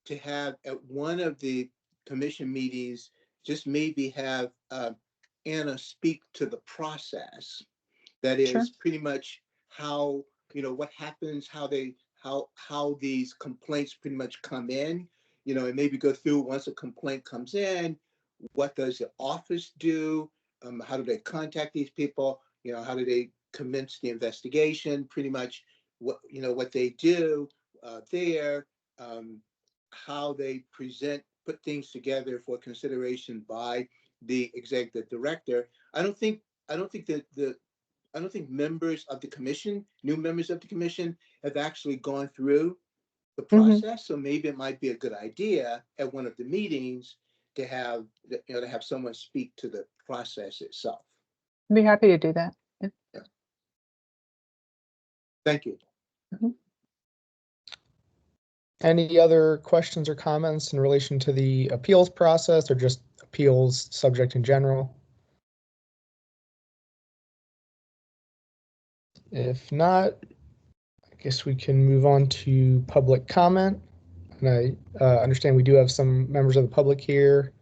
[SPEAKER 4] to have at one of the commission meetings, just maybe have Anna speak to the process. That
[SPEAKER 7] Sure.
[SPEAKER 4] is pretty much how, what happens, how these complaints pretty much come in, and maybe go through once a complaint comes in, what does the office do? How do they contact these people? How do they commence the investigation? Pretty much what they do there, how they put things together for consideration by the executive director. I don't think that I don't think members of the commission, new members of the commission, have actually gone through the process. So maybe it might be a good idea at one of the meetings to have someone speak to the process itself.
[SPEAKER 7] I'd be happy to do that. Yeah.
[SPEAKER 4] Yeah. Thank you.
[SPEAKER 1] Any other questions or comments in relation to the appeals process or just appeals subject in general? If not, I guess we can move on to public comment. And I understand we do have some members of the public here.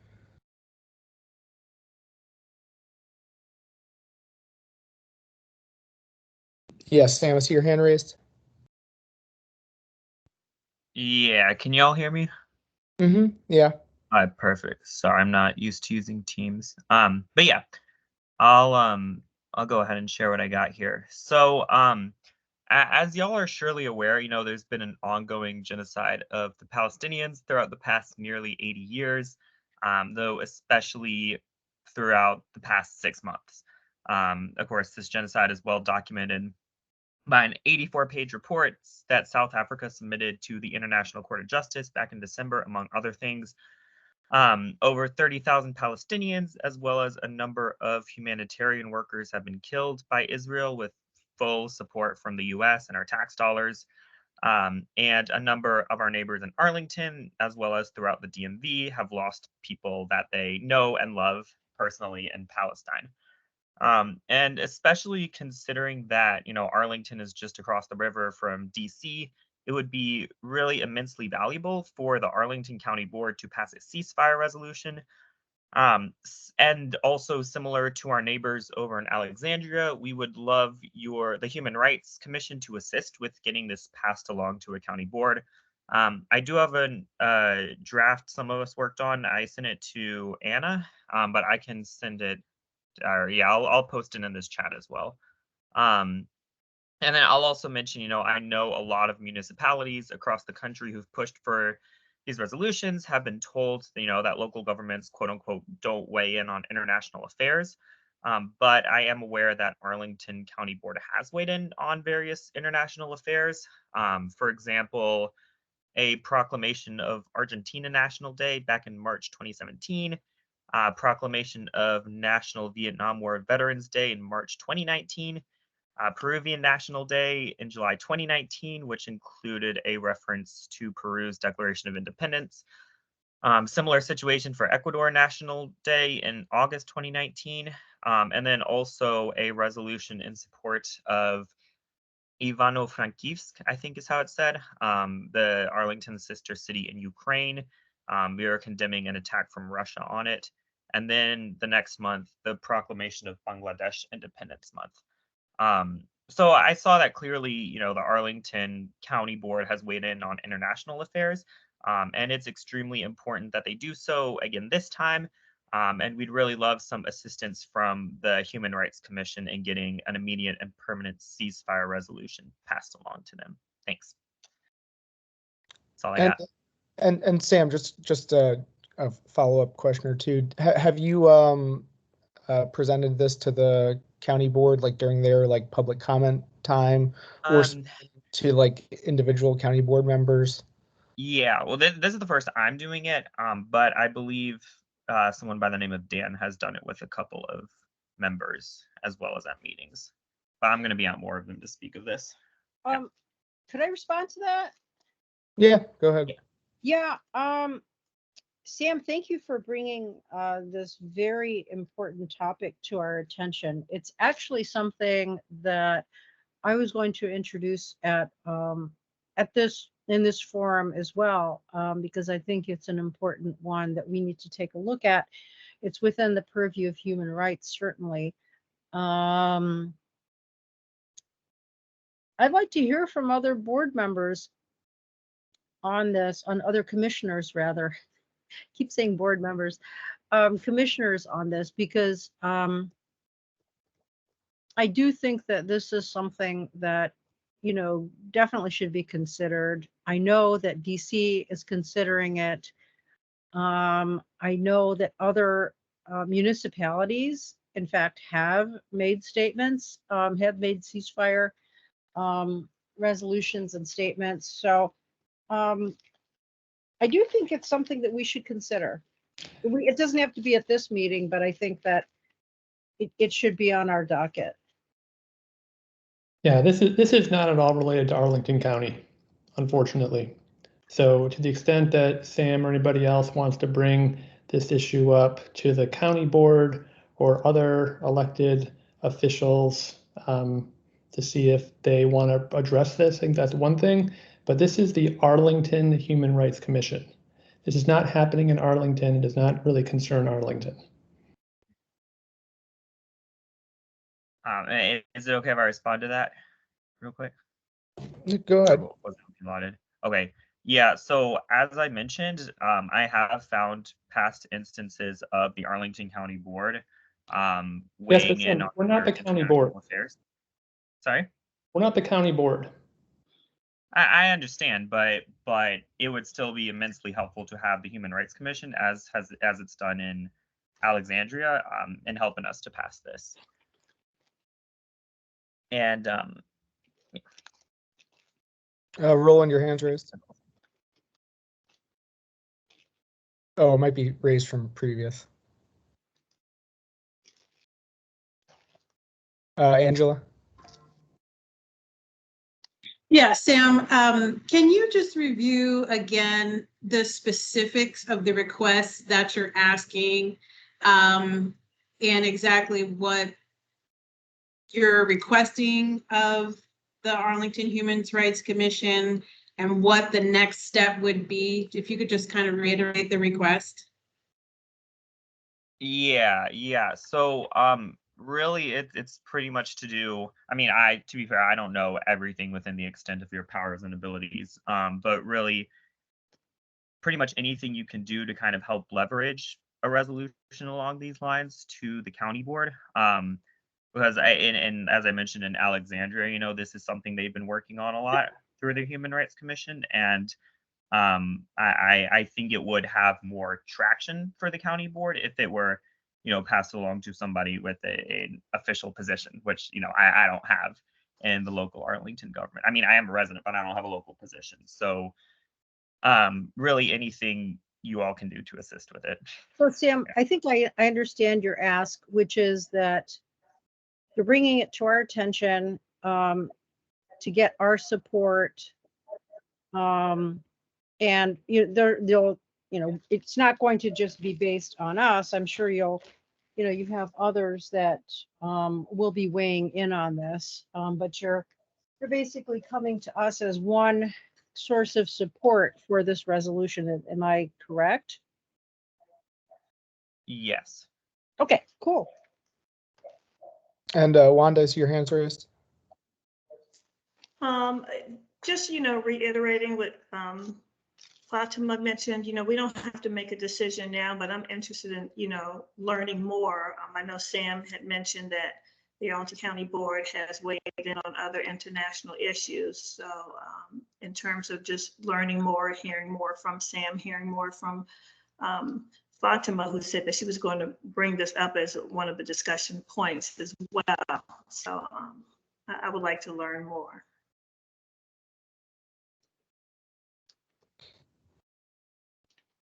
[SPEAKER 1] Yes, Sam, I see your hand raised.
[SPEAKER 8] Yeah, can y'all hear me?
[SPEAKER 1] Yeah.
[SPEAKER 8] All right, perfect. Sorry, I'm not used to using Teams. But yeah, I'll go ahead and share what I got here. So, as y'all are surely aware, there's been an ongoing genocide of the Palestinians throughout the past nearly 80 years, though especially throughout the past 6 months. Of course, this genocide is well documented by an 84-page report that South Africa submitted to the International Court of Justice back in December, among other things. Over 30,000 Palestinians, as well as a number of humanitarian workers, have been killed by Israel with full support from the US and our tax dollars. And a number of our neighbors in Arlington, as well as throughout the DMV, have lost people that they know and love personally in Palestine. And especially considering that, Arlington is just across the river from DC, it would be really immensely valuable for the Arlington County Board to pass a ceasefire resolution. And also similar to our neighbors over in Alexandria, we would love the Human Rights Commission to assist with getting this passed along to a county board. I do have a draft some of us worked on. I sent it to Anna, but I can send it. I'll post it in this chat as well. And then I'll also mention, I know a lot of municipalities across the country who've pushed for these resolutions have been told, that local governments, quote unquote, don't weigh in on international affairs. But I am aware that Arlington County Board has weighed in on various international affairs. For example, a proclamation of Argentina National Day back in March 2017, proclamation of National Vietnam War Veterans Day in March 2019, Peruvian National Day in July 2019, which included a reference to Peru's Declaration of Independence. Similar situation for Ecuador National Day in August 2019, and then also a resolution in support of Ivano-Frankivsk, I think is how it's said, the Arlington sister city in Ukraine. We are condemning an attack from Russia on it. And then the next month, the proclamation of Bangladesh Independence Month. So I saw that clearly, the Arlington County Board has weighed in on international affairs, and it's extremely important that they do so again this time. And we'd really love some assistance from the Human Rights Commission in getting an immediate and permanent ceasefire resolution passed along to them. Thanks. That's all I got.
[SPEAKER 1] And Sam, just a follow-up question or two. Have you presented this to the county board, like during their public comment time, or to individual county board members?
[SPEAKER 8] Yeah, well, this is the first I'm doing it, but I believe someone by the name of Dan has done it with a couple of members as well as at meetings. But I'm going to be on more of them to speak of this.
[SPEAKER 3] Could I respond to that?
[SPEAKER 1] Yeah, go ahead.
[SPEAKER 3] Yeah. Sam, thank you for bringing this very important topic to our attention. It's actually something that I was going to introduce at in this forum as well, because I think it's an important one that we need to take a look at. It's within the purview of human rights, certainly. I'd like to hear from other board members on this, on other commissioners rather. Keep saying board members, commissioners on this, because I do think that this is something that, definitely should be considered. I know that DC is considering it. I know that other municipalities, in fact, have made statements, have made ceasefire resolutions and statements. So I do think it's something that we should consider. It doesn't have to be at this meeting, but I think that it should be on our docket.
[SPEAKER 9] Yeah, this is not at all related to Arlington County, unfortunately. So to the extent that Sam or anybody else wants to bring this issue up to the county board or other elected officials to see if they want to address this, I think that's one thing. But this is the Arlington Human Rights Commission. This is not happening in Arlington. It does not really concern Arlington.
[SPEAKER 8] Is it okay if I respond to that real quick?
[SPEAKER 1] Go ahead.
[SPEAKER 8] Okay. Yeah. So as I mentioned, I have found past instances of the Arlington County Board weighing in on
[SPEAKER 9] we're not the county board.
[SPEAKER 8] Affairs. Sorry?
[SPEAKER 9] We're not the county board.
[SPEAKER 8] I understand, but it would still be immensely helpful to have the Human Rights Commission as it's done in Alexandria in helping us to pass this. And
[SPEAKER 1] Roland, your hand's raised. Oh, it might be raised from previous. Angela.
[SPEAKER 6] Yeah, Sam, can you just review again the specifics of the requests that you're asking and exactly what you're requesting of the Arlington Human Rights Commission and what the next step would be? If you could just kind of reiterate the request.
[SPEAKER 8] Yeah. So really it's pretty much to do, I mean, to be fair, I don't know everything within the extent of your powers and abilities, but really pretty much anything you can do to kind of help leverage a resolution along these lines to the county board. Because and as I mentioned in Alexandria, this is something they've been working on a lot through the Human Rights Commission, and I think it would have more traction for the county board if it were passed along to somebody with an official position, which I don't have in the local Arlington government. I mean, I am a resident, but I don't have a local position. So really anything you all can do to assist with it.
[SPEAKER 3] So Sam, I think I understand your ask, which is that you're bringing it to our attention to get our support, and they'll it's not going to just be based on us. I'm sure you have others that will be weighing in on this, but you're basically coming to us as one source of support for this resolution. Am I correct?
[SPEAKER 8] Yes.
[SPEAKER 3] Okay, cool.
[SPEAKER 1] And Wanda, is your hands raised?
[SPEAKER 5] Just reiterating what Fatima mentioned, we don't have to make a decision now, but I'm interested in learning more. I know Sam had mentioned that the Arlington County Board has weighed in on other international issues. So in terms of just learning more, hearing more from Sam, hearing more from Fatima, who said that she was going to bring this up as one of the discussion points as well. So I would like to learn more.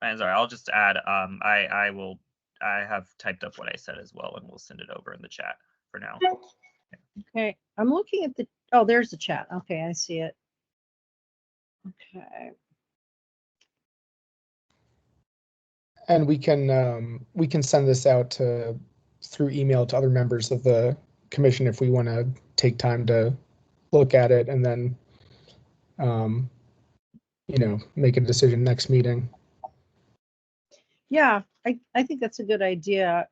[SPEAKER 8] And sorry, I'll just add, I have typed up what I said as well, and we'll send it over in the chat for now.
[SPEAKER 3] Okay, I'm looking at there's the chat. Okay, I see it. Okay.
[SPEAKER 1] And we can send this out through email to other members of the commission if we want to take time to look at it and then make a decision next meeting.
[SPEAKER 3] Yeah, I think that's a good idea.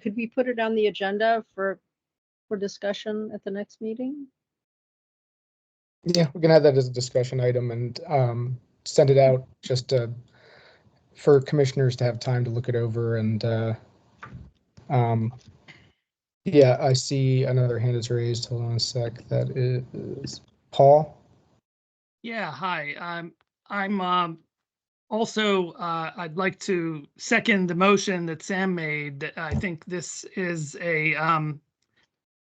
[SPEAKER 3] Could we put it on the agenda for discussion at the next meeting?
[SPEAKER 1] Yeah, we can have that as a discussion item and send it out just for commissioners to have time to look it over. And yeah, I see another hand is raised. Hold on a sec. That is Paul.
[SPEAKER 10] Yeah, hi. I'm also, I'd like to second the motion that Sam made. I think this is a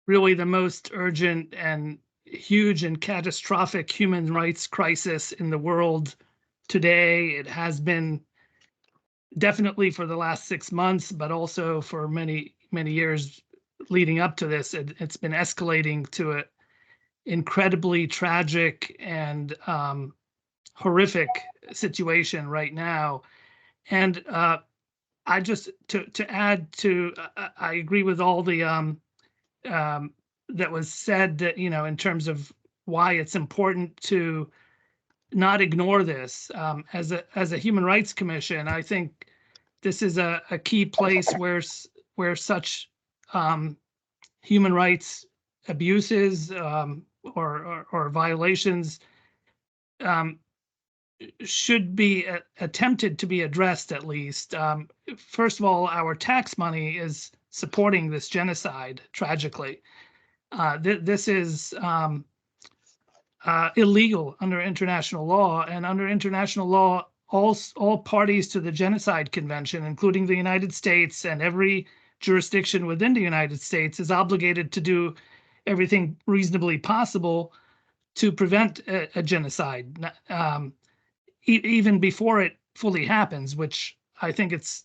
[SPEAKER 10] really the most urgent and huge and catastrophic human rights crisis in the world today. It has been definitely for the last 6 months, but also for many, many years leading up to this. It's been escalating to an incredibly tragic and horrific situation right now. And I just to add to, I agree with all the that was said, that, in terms of why it's important to not ignore this. As a Human Rights Commission, I think this is a key place where such human rights abuses or violations should be attempted to be addressed, at least. First of all, our tax money is supporting this genocide, tragically. This is illegal under international law, and under international law, all parties to the Genocide Convention, including the United States and every jurisdiction within the United States, is obligated to do everything reasonably possible to prevent a genocide, even before it fully happens, which I think it's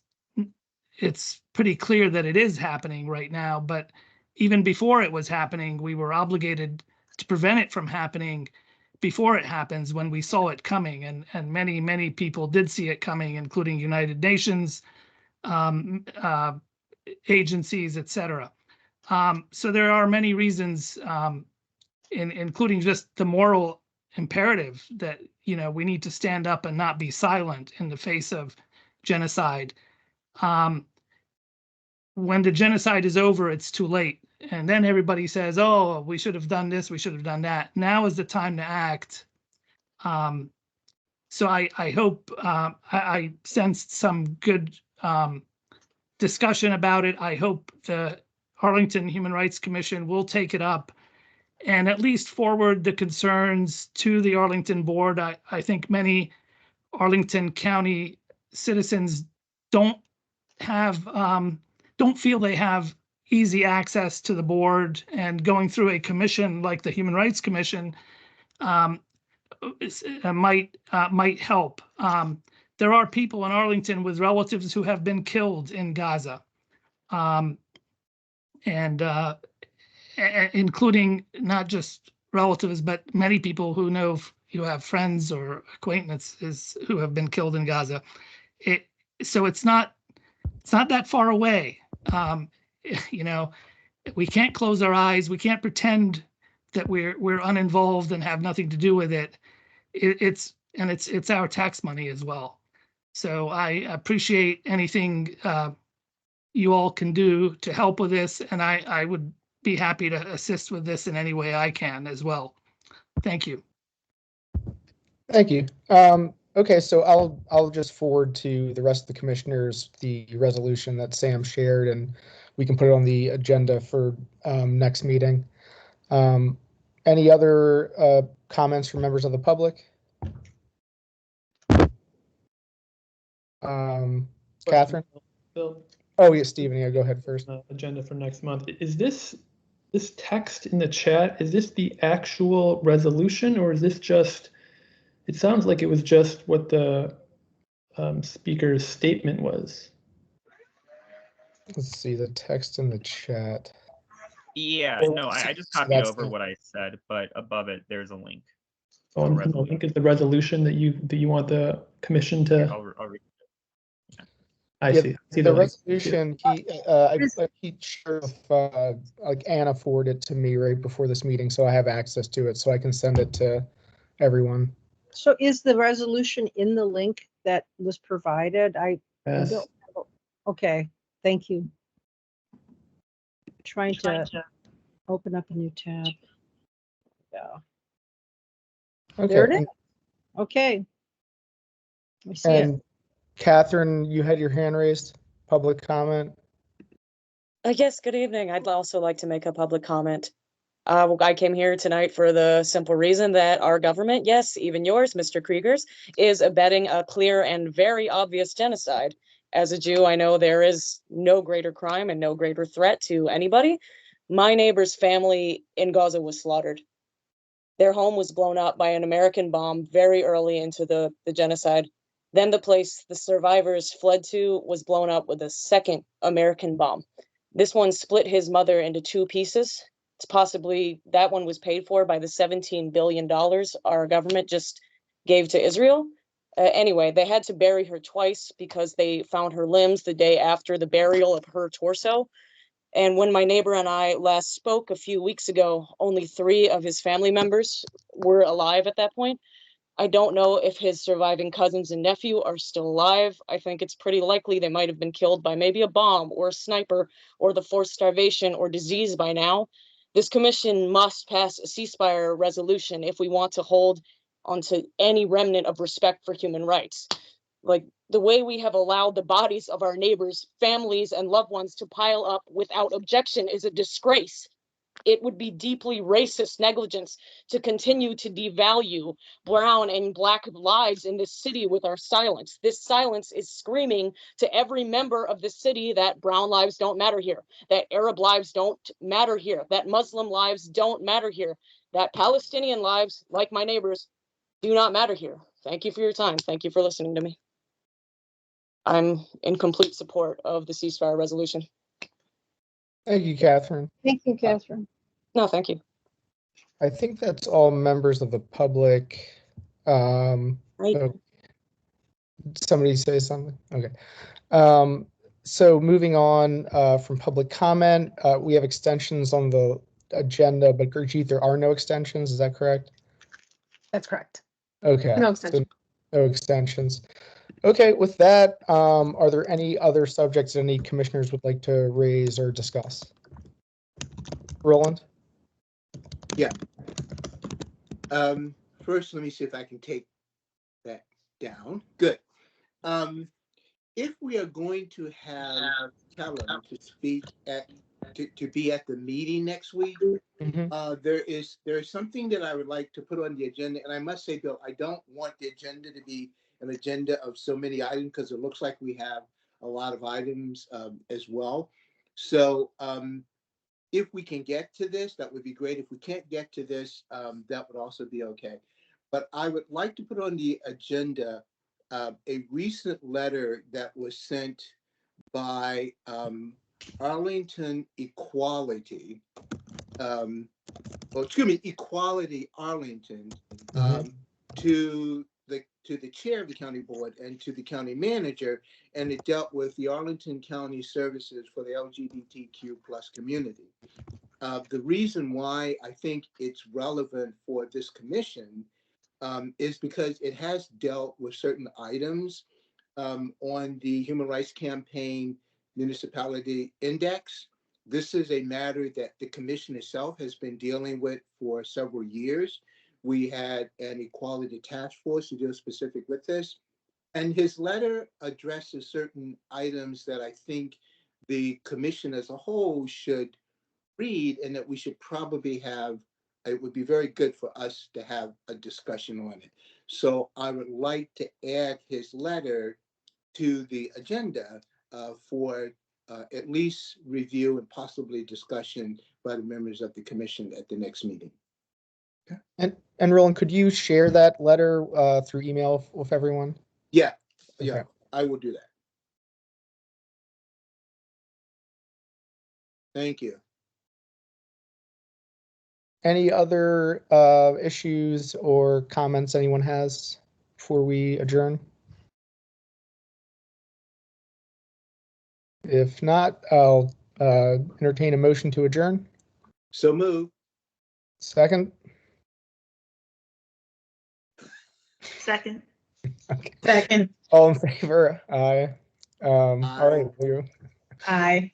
[SPEAKER 10] pretty clear that it is happening right now. But even before it was happening, we were obligated to prevent it from happening before it happens, when we saw it coming, and many, many people did see it coming, including United Nations agencies, etc. So there are many reasons, including just the moral imperative that we need to stand up and not be silent in the face of genocide. When the genocide is over, it's too late. And then everybody says, oh, we should have done this, we should have done that. Now is the time to act. So I hope, I sensed some good discussion about it. I hope the Arlington Human Rights Commission will take it up and at least forward the concerns to the Arlington board. I think many Arlington County citizens don't feel they have easy access to the board, and going through a commission like the Human Rights Commission might help. There are people in Arlington with relatives who have been killed in Gaza, and including not just relatives, but many people who you have friends or acquaintances who have been killed in Gaza. So it's not that far away. We can't close our eyes. We can't pretend that we're uninvolved and have nothing to do with it. It's our tax money as well. So I appreciate anything you all can do to help with this, and I would be happy to assist with this in any way I can as well. Thank you.
[SPEAKER 1] Thank you. Okay, so I'll just forward to the rest of the commissioners the resolution that Sam shared, and we can put it on the agenda for next meeting. Any other comments from members of the public? Catherine?
[SPEAKER 9] Bill?
[SPEAKER 1] Oh, yeah, Stephen, yeah, go ahead first.
[SPEAKER 9] Agenda for next month. Is this text in the chat, is this the actual resolution, or is this just, it sounds like it was just what the speaker's statement was.
[SPEAKER 1] Let's see the text in the chat.
[SPEAKER 8] Yeah,
[SPEAKER 1] Oh,
[SPEAKER 8] no, I just
[SPEAKER 1] so
[SPEAKER 8] copied
[SPEAKER 1] that's
[SPEAKER 8] over
[SPEAKER 1] the-
[SPEAKER 8] what I said, but above it, there's a link.
[SPEAKER 9] Oh, and the link is the resolution that you want the commission to.
[SPEAKER 8] I'll read it.
[SPEAKER 9] I
[SPEAKER 1] Yeah,
[SPEAKER 9] see. See
[SPEAKER 1] the
[SPEAKER 9] link.
[SPEAKER 1] resolution, he shared with, like Anna forwarded it to me right before this meeting, so I have access to it, so I can send it to everyone.
[SPEAKER 3] So is the resolution in the link that was provided? I
[SPEAKER 9] Yes.
[SPEAKER 3] don't. Okay, thank you. Trying to open up a new tab. Yeah. There
[SPEAKER 1] Okay.
[SPEAKER 3] it is. Okay. I see it.
[SPEAKER 1] And Catherine, you had your hand raised. Public comment.
[SPEAKER 11] Yes, good evening. I'd also like to make a public comment. I came here tonight for the simple reason that our government, yes, even yours, Mr. Krieger's, is abetting a clear and very obvious genocide. As a Jew, I know there is no greater crime and no greater threat to anybody. My neighbor's family in Gaza was slaughtered. Their home was blown up by an American bomb very early into the genocide. Then the place the survivors fled to was blown up with a second American bomb. This one split his mother into two pieces. It's possibly that one was paid for by the $17 billion our government just gave to Israel. Anyway, they had to bury her twice because they found her limbs the day after the burial of her torso. And when my neighbor and I last spoke a few weeks ago, only 3 of his family members were alive at that point. I don't know if his surviving cousins and nephew are still alive. I think it's pretty likely they might have been killed by maybe a bomb or a sniper or the forced starvation or disease by now. This commission must pass a ceasefire resolution if we want to hold onto any remnant of respect for human rights. Like the way we have allowed the bodies of our neighbors, families, and loved ones to pile up without objection is a disgrace. It would be deeply racist negligence to continue to devalue brown and black lives in this city with our silence. This silence is screaming to every member of the city that brown lives don't matter here, that Arab lives don't matter here, that Muslim lives don't matter here, that Palestinian lives, like my neighbors, do not matter here. Thank you for your time. Thank you for listening to me. I'm in complete support of the ceasefire resolution.
[SPEAKER 1] Thank you, Catherine.
[SPEAKER 3] Thank you, Catherine.
[SPEAKER 11] No, thank you.
[SPEAKER 1] I think that's all members of the public.
[SPEAKER 11] Right.
[SPEAKER 1] Somebody say something? Okay. So moving on from public comment, we have extensions on the agenda, but Gurjeet, there are no extensions. Is that correct?
[SPEAKER 2] That's correct.
[SPEAKER 1] Okay.
[SPEAKER 2] No
[SPEAKER 1] So
[SPEAKER 2] extension.
[SPEAKER 1] no extensions. Okay, with that, are there any other subjects that any commissioners would like to raise or discuss? Roland?
[SPEAKER 4] First, let me see if I can take that down. Good. If we are going to have Kellen to speak to be at the meeting next week, there is something that I would like to put on the agenda. And I must say, Bill, I don't want the agenda to be an agenda of so many items because it looks like we have a lot of items as well. So if we can get to this, that would be great. If we can't get to this, that would also be okay. But I would like to put on the agenda a recent letter that was sent by Arlington Equality, Equality Arlington, to the chair of the county board and to the county manager, and it dealt with the Arlington County Services for the LGBTQ plus community. The reason why I think it's relevant for this commission is because it has dealt with certain items on the Human Rights Campaign Municipality Index. This is a matter that the commission itself has been dealing with for several years. We had an equality task force to deal specific with this. And his letter addresses certain items that I think the commission as a whole should read, and that we should probably have, it would be very good for us to have a discussion on it. So I would like to add his letter to the agenda for at least review and possibly discussion by the members of the commission at the next meeting.
[SPEAKER 1] And Roland, could you share that letter through email with everyone?
[SPEAKER 4] Yeah,
[SPEAKER 1] Okay.
[SPEAKER 4] I will do that. Thank you.
[SPEAKER 1] Any other issues or comments anyone has before we adjourn? If not, I'll entertain a motion to adjourn.
[SPEAKER 4] So move.
[SPEAKER 1] Second.
[SPEAKER 5] Second.
[SPEAKER 1] Okay.
[SPEAKER 2] Second.
[SPEAKER 1] All in favor? Aye. All right.
[SPEAKER 2] Aye.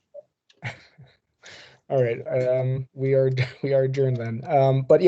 [SPEAKER 1] All right. We are we are adjourned then. But yeah.